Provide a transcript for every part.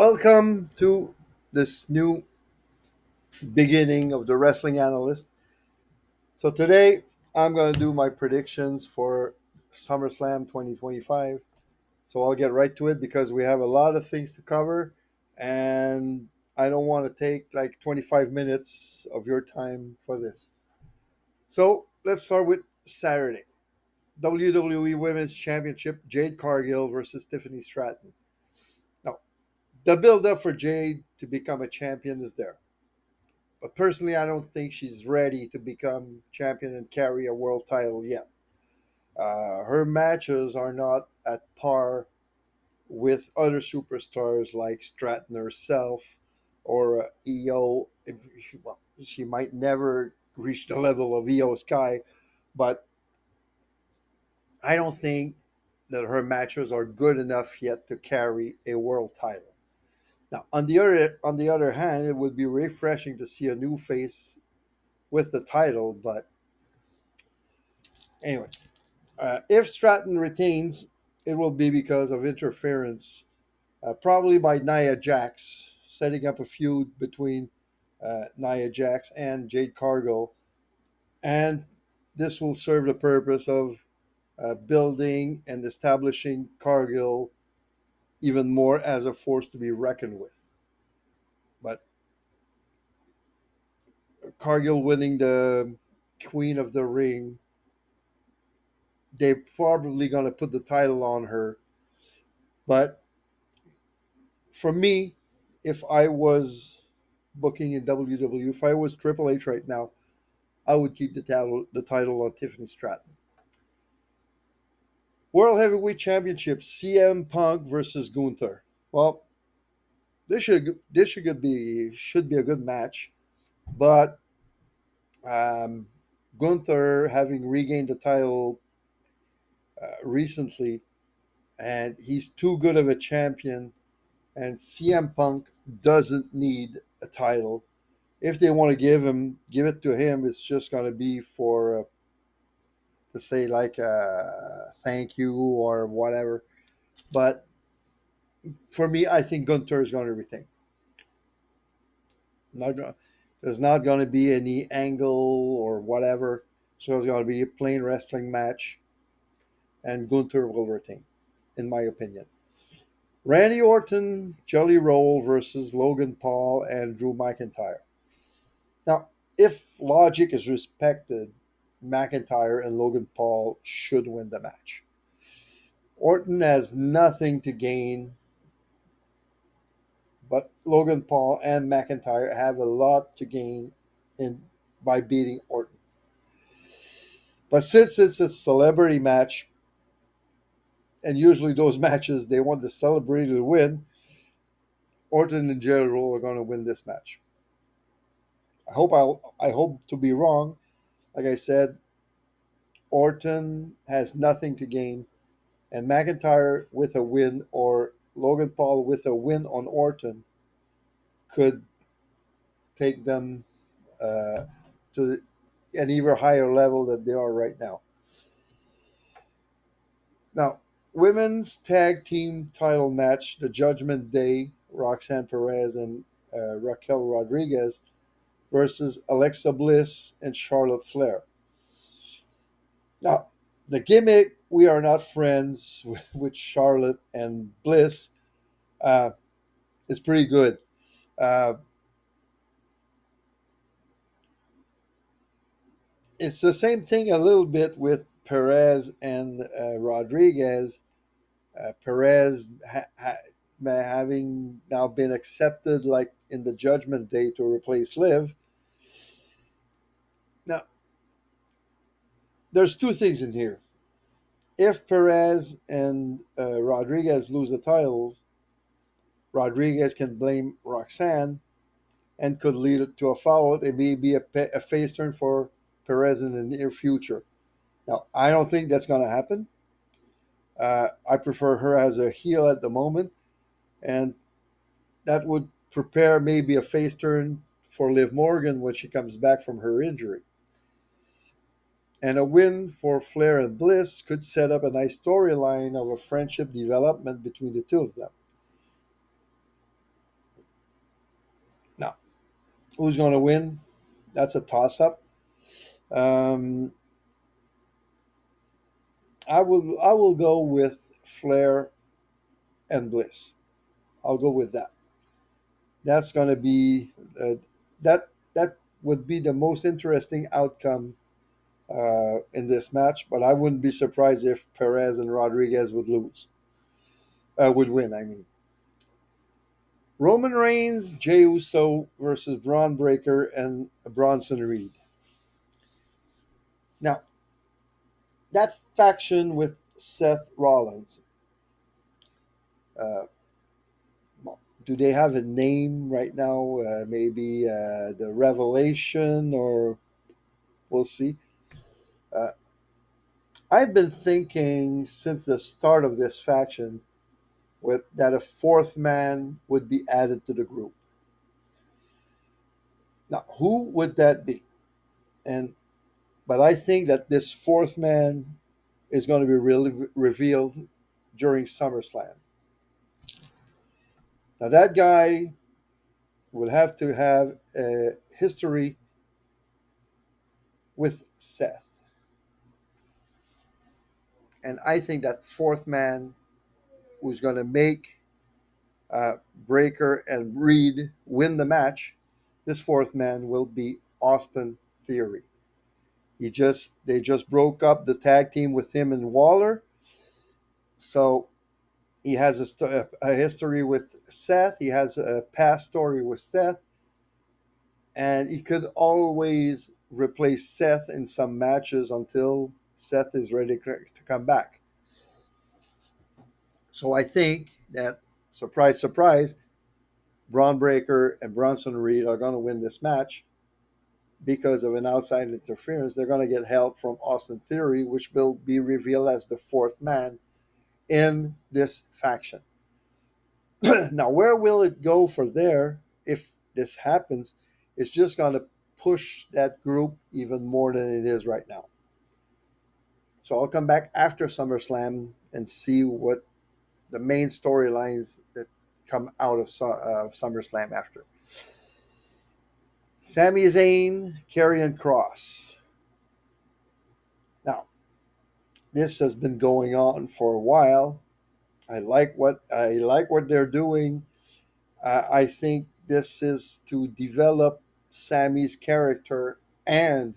Welcome to this new beginning of the Wrestling Analyst. So today I'm going to do my predictions for Summerslam 2025. So I'll get right to it because we have a lot of things to cover and I don't want to take like 25 minutes of your time for this. So let's start with Saturday. WWE Women's Championship, Jade Cargill versus Tiffany Stratton. Now, the build up for Jade to become a champion is there. But personally, I don't think she's ready to become champion and carry a world title yet. Her matches are not at par with other superstars like Stratton herself or EO. Well, she might never reach the level of EO Sky, but I don't think that her matches are good enough yet to carry a world title. Now, on the other hand, it would be refreshing to see a new face with the title, but anyway, if Stratton retains, it will be because of interference, probably by Nia Jax, setting up a feud between Nia Jax and Jade Cargill. And this will serve the purpose of building and establishing Cargill even more as a force to be reckoned with. But Cargill winning the Queen of the Ring, they're probably going to put the title on her. But for me, if I was booking in WWE, if I was Triple H right now, I would keep the title on Tiffany Stratton. World Heavyweight Championship: CM Punk versus Gunther. Well, this should be a good match, but um, Gunther having regained the title recently, and he's too good of a champion, and CM Punk doesn't need a title. If they want to give it to him, it's just going to be for to say like thank you or whatever. But for me, I think Gunter is going to retain. Not going. There's not going to be any angle or whatever. So it's going to be a plain wrestling match, and Gunter will retain, in my opinion. Randy Orton, Jelly Roll versus Logan Paul and Drew McIntyre. Now, if logic is respected, McIntyre and Logan Paul should win the match. Orton has nothing to gain, but Logan Paul and McIntyre have a lot to gain in by beating Orton. But since it's a celebrity match, and usually those matches they want the celebrity to win, Orton and Jerry Roll are going to win this match. I hope to be wrong. Like I said, Orton has nothing to gain, and McIntyre with a win or Logan Paul with a win on Orton could take them to an even higher level than they are right now. Now, women's tag team title match, the Judgment Day, Roxanne Perez and Raquel Rodriguez versus Alexa Bliss and Charlotte Flair. Now, the gimmick, we are not friends with Charlotte and Bliss, uh, is pretty good. Uh, it's the same thing a little bit with Perez and Rodriguez. Perez having now been accepted, like in the Judgment Day, to replace Liv. Now, there's two things in here. If Perez and Rodriguez lose the titles, Rodriguez can blame Roxanne and could lead it to a foul. It may be a face turn for Perez in the near future. Now, I don't think that's going to happen. I prefer her as a heel at the moment, and that would prepare maybe a face turn for Liv Morgan when she comes back from her injury. And a win for Flair and Bliss could set up a nice storyline of a friendship development between the two of them. Who's going to win? That's a toss-up. Um, I will go with Flair and Bliss. I'll go with that. That's going to be that would be the most interesting outcome in this match. But I wouldn't be surprised if Perez and Rodriguez would lose. Would win. I mean, Roman Reigns, Jey Uso versus Braun Breaker and Bronson Reed. Now, that faction with Seth Rollins, uh, do they have a name right now? Maybe the Revelation, or we'll see. Uh, I've been thinking since the start of this faction with that a fourth man would be added to the group. Now, who would that be? And but I think that this fourth man is going to be really revealed during SummerSlam. Now, that guy will have to have a history with Seth. And I think that fourth man who's going to make Breaker and Reed win the match, this fourth man will be Austin Theory. They just broke up the tag team with him and Waller, so he has a history with Seth. He has a past story with Seth, and he could always replace Seth in some matches until Seth is ready to come back. So I think that, surprise, surprise, Braun Breaker and Bronson Reed are going to win this match because of an outside interference. They're going to get help from Austin Theory, which will be revealed as the fourth man in this faction. Now, where will it go for there if this happens? It's just going to push that group even more than it is right now. So I'll come back after SummerSlam and see what the main storylines that come out of SummerSlam after. Sami Zayn, Karrion Kross. Now, this has been going on for a while. I like what they're doing. I think this is to develop Sammy's character and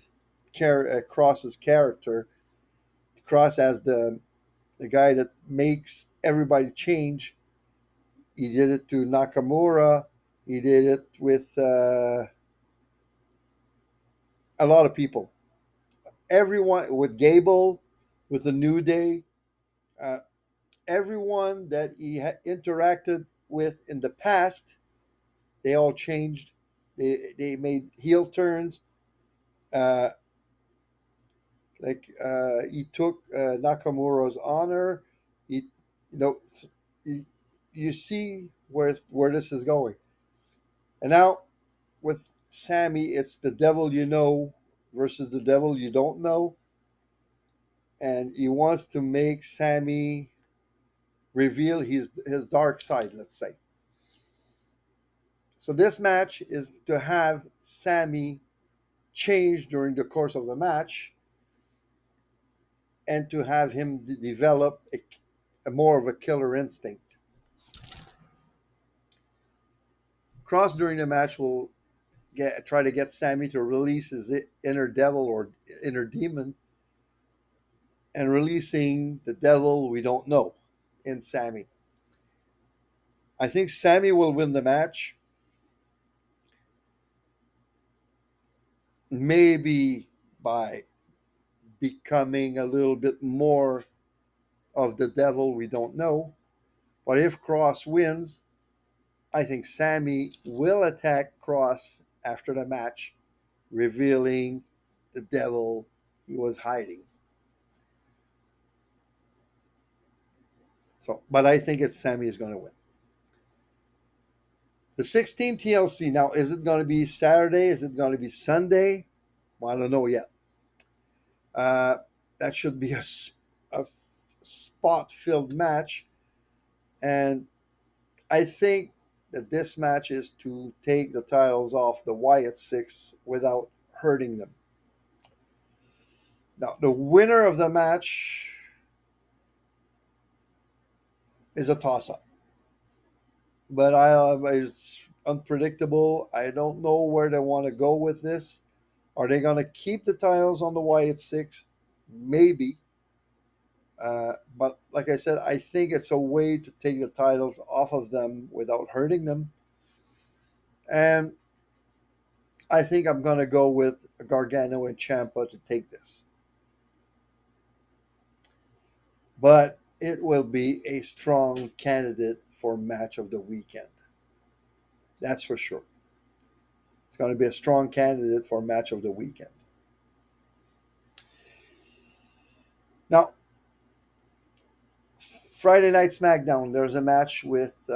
Cross's character. Cross as the guy that makes everybody change. He did it to Nakamura. He did it with a lot of people. Everyone with Gable, with the New Day, uh, everyone that he interacted with in the past, they all changed. They made heel turns. Uh, he took Nakamura's honor. He, you know, you, you see where this is going. And now with Sammy, it's the devil you know versus the devil you don't know, and he wants to make Sammy reveal his dark side. Let's say. So this match is to have Sammy change during the course of the match and to have him develop a more of a killer instinct. Cross during the match will try to get Sammy to release his inner devil or inner demon, and releasing the devil we don't know in Sammy. I think Sammy will win the match, maybe by becoming a little bit more of the devil we don't know. But if Cross wins, I think Sammy will attack Cross after the match, revealing the devil he was hiding. So, but I think it's Sammy is going to win. The 6 team TLC. Now, is it going to be Saturday? Is it going to be Sunday? Well, I don't know yet. Uh, that should be a spot filled match. And I think that this match is to take the titles off the Wyatt Six without hurting them. Now, the winner of the match is a toss up, but it's unpredictable. I don't know where they want to go with this. Are they going to keep the titles on the Wyatt Six? Maybe. But like I said, I think it's a way to take the titles off of them without hurting them. And I think I'm going to go with Gargano and Ciampa to take this. But it will be a strong candidate for match of the weekend. That's for sure. It's going to be a strong candidate for match of the weekend. Now, Friday Night SmackDown, there's a match with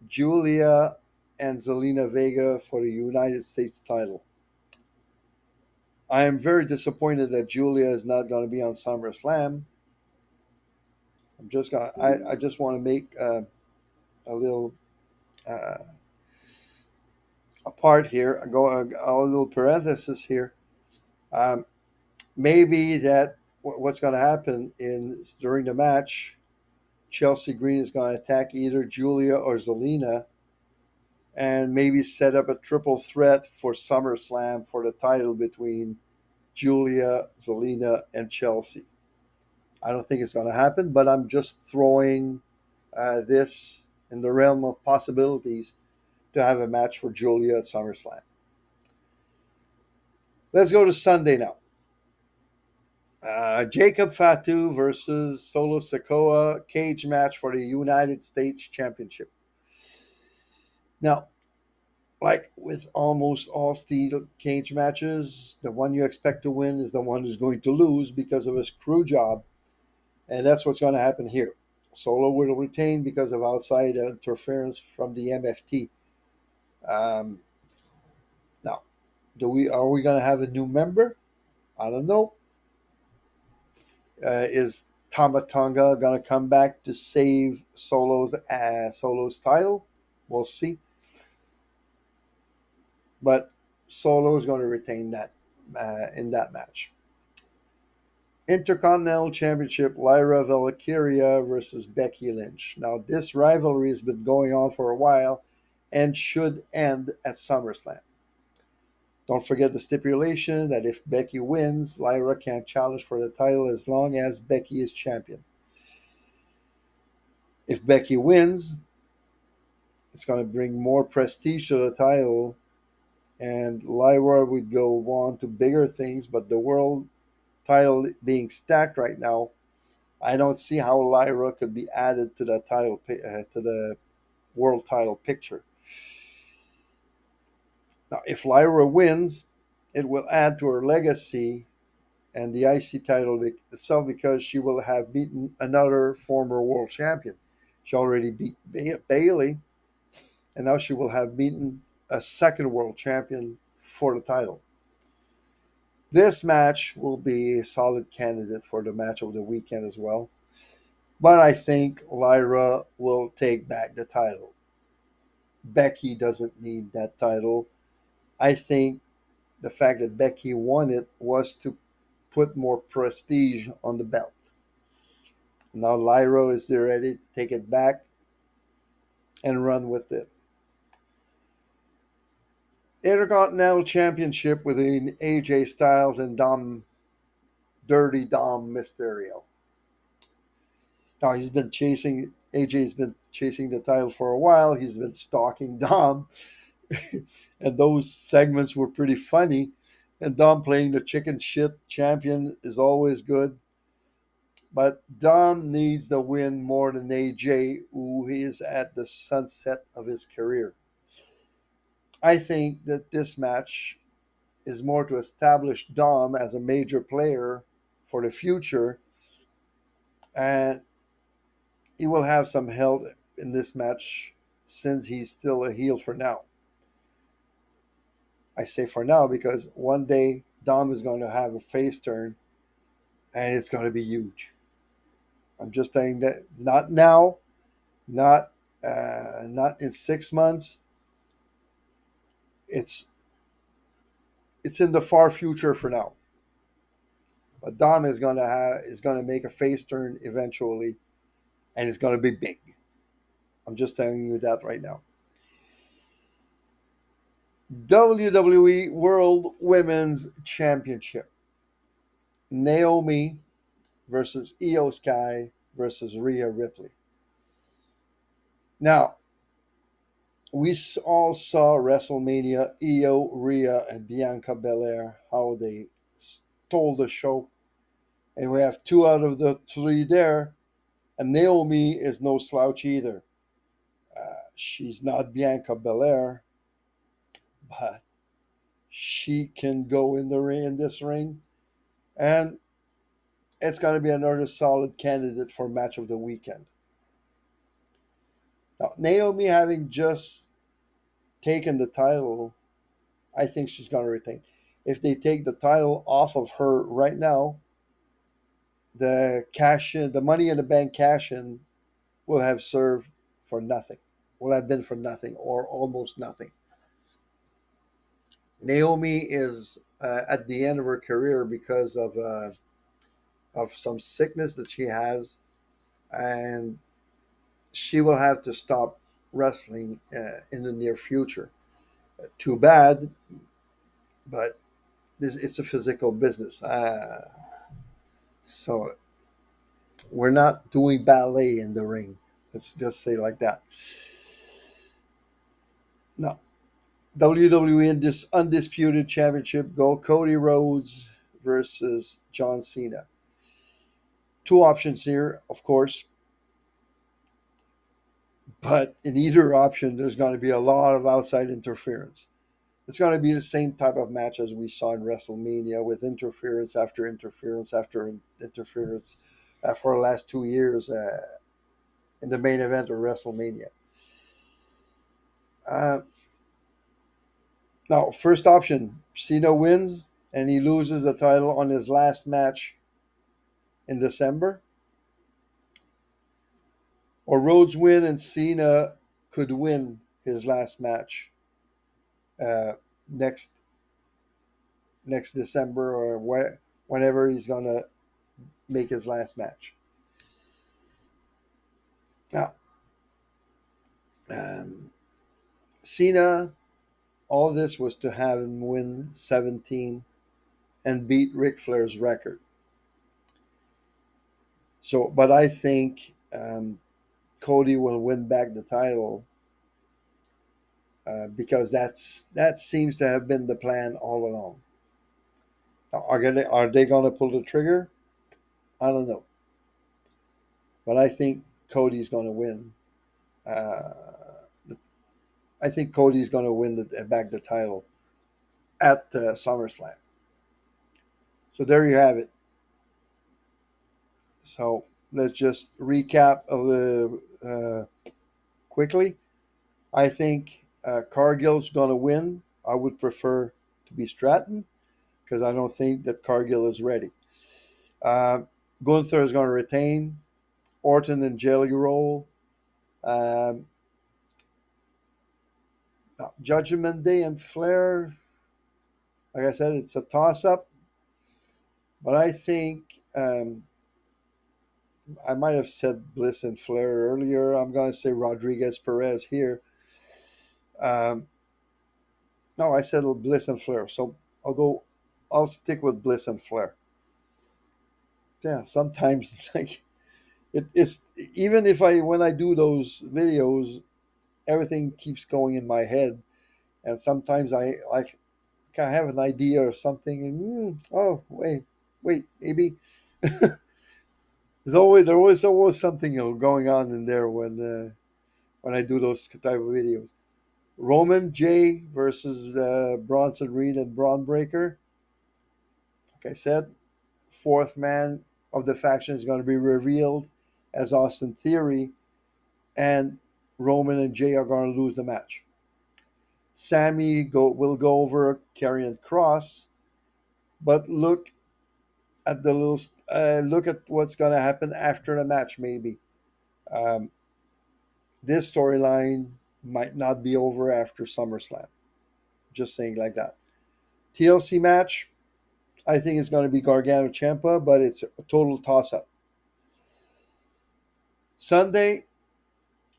Julia and Zelina Vega for the United States title. I am very disappointed that Julia is not going to be on SummerSlam. I just want to make a little uh, a part here. I go a little parenthesis here. Um, Maybe that what's going to happen in during the match, Chelsea Green is going to attack either Julia or Zelina, and maybe set up a triple threat for SummerSlam for the title between Julia, Zelina, and Chelsea. I don't think it's going to happen, but I'm just throwing this in the realm of possibilities to have a match for Julia at SummerSlam. Let's go to Sunday now. Jacob Fatu versus Solo Sikoa cage match for the United States Championship. Now, like with almost all steel cage matches, the one you expect to win is the one who's going to lose because of a screw job. And that's what's going to happen here. Solo will retain because of outside interference from the MFT. Um, Now, are we going to have a new member? I don't know. Is Tama Tonga going to come back to save Solo's title? We'll see. But Solo is going to retain that in that match. Intercontinental Championship, Lyra Valkyria versus Becky Lynch. Now, this rivalry has been going on for a while and should end at SummerSlam. Don't forget the stipulation that if Becky wins, Lyra can't challenge for the title as long as Becky is champion. If Becky wins, it's going to bring more prestige to the title, and Lyra would go on to bigger things, but the world title being stacked right now, I don't see how Lyra could be added to the to the world title picture. Now, if Lyra wins, it will add to her legacy and the IC title itself because she will have beaten another former world champion. She already beat Bailey, and now she will have beaten a second world champion for the title. This match will be a solid candidate for the match of the weekend as well. But I think Lyra will take back the title. Becky doesn't need that title. I think the fact that Becky won it was to put more prestige on the belt. Now Lyra is ready to take it back and run with it. Intercontinental Championship within AJ Styles and Dirty Dom Mysterio. Now AJ's been chasing the title for a while. He's been stalking Dom, and those segments were pretty funny. And Dom playing the chicken shit champion is always good. But Dom needs the win more than AJ, who is at the sunset of his career. I think that this match is more to establish Dom as a major player for the future, and he will have some help in this match since he's still a heel for now. I say for now because one day Dom is going to have a face turn and it's going to be huge. I'm just saying that not now, not not in 6 months. It's it's in the far future for now. But Dom is gonna make a face turn eventually, and it's gonna be big. I'm just telling you that right now. WWE World Women's Championship. Naomi versus Io Sky versus Rhea Ripley. Now, we all saw WrestleMania, Io, Rhea, and Bianca Belair, how they stole the show. And we have two out of the three there. And Naomi is no slouch either. She's not Bianca Belair, but she can go in the ring in this ring. And it's going to be another solid candidate for match of the weekend. Now, Naomi having just taken the title, I think she's going to retain. If they take the title off of her right now, the cash in, the Money in the Bank cash in, will have served for nothing. Will have been for nothing or almost nothing. Naomi is at the end of her career because of some sickness that she has, and she will have to stop wrestling in the near future. Too bad, but it's a physical business. So we're not doing ballet in the ring. Let's just say like that. No. WWE in this undisputed championship go Cody Rhodes versus John Cena. Two options here, of course, but in either option, there's going to be a lot of outside interference. It's going to be the same type of match as we saw in WrestleMania with interference after interference after interference for the last 2 years in the main event of WrestleMania. Uh, Now, first option, Cena wins and he loses the title on his last match in December. Or Rhodes win and Cena could win his last match uh, next next December or whenever he's gonna make his last match. Now, um, Cena, all this was to have him win 17 and beat Ric Flair's record. So, but I think Cody will win back the title because that seems to have been the plan all along. Now, are they going to pull the trigger? I don't know, but I think Cody's going to win. Uh, I think Cody's going to win back the title at SummerSlam. So there you have it. So let's just recap a little quickly. I think Cargill's going to win. I would prefer to be Stratton because I don't think that Cargill is ready. Uh, Gunther is going to retain. Orton and Jelly Roll. Um, Judgment Day and Flair. Like I said, it's a toss up. But I think I might have said Bliss and Flair earlier. I'm going to say Rodriguez Perez here. Um, no, I said Bliss and Flair. So I'll stick with Bliss and Flair. Yeah, sometimes it's like it's even if when I do those videos, everything keeps going in my head, and sometimes I have an idea or something, and oh wait, maybe there was something going on in there when I do those type of videos. Roman J versus Bronson Reed and Braun Breaker. Like I said, fourth man of the faction is going to be revealed as Austin Theory, and Roman and Jay are going to lose the match. Sammy will go over Karrion Kross, but look at what's going to happen after the match. Maybe um, this storyline might not be over after SummerSlam. Just saying like that. TLC match, I think it's going to be Gargano Ciampa, but it's a total toss up. Sunday,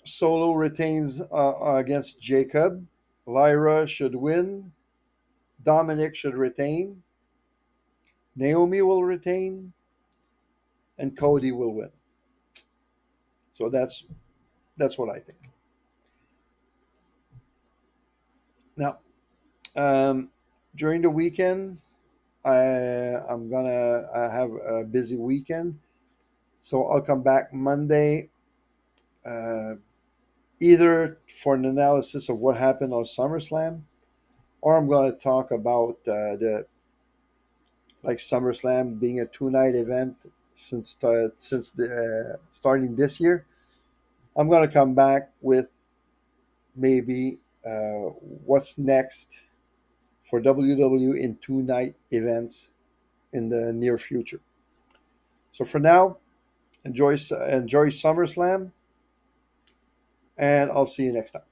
Solo retains against Jacob. Lyra should win. Dominic should retain. Naomi will retain. And Cody will win. So that's what I think. Now, um, during the weekend, I'm gonna have a busy weekend, so I'll come back Monday, uh, either for an analysis of what happened on SummerSlam, or I'm gonna talk about the like SummerSlam being a 2 night event since the starting this year. I'm gonna come back with maybe what's next for WW in 2 night events in the near future. So for now, enjoy SummerSlam, and I'll see you next time.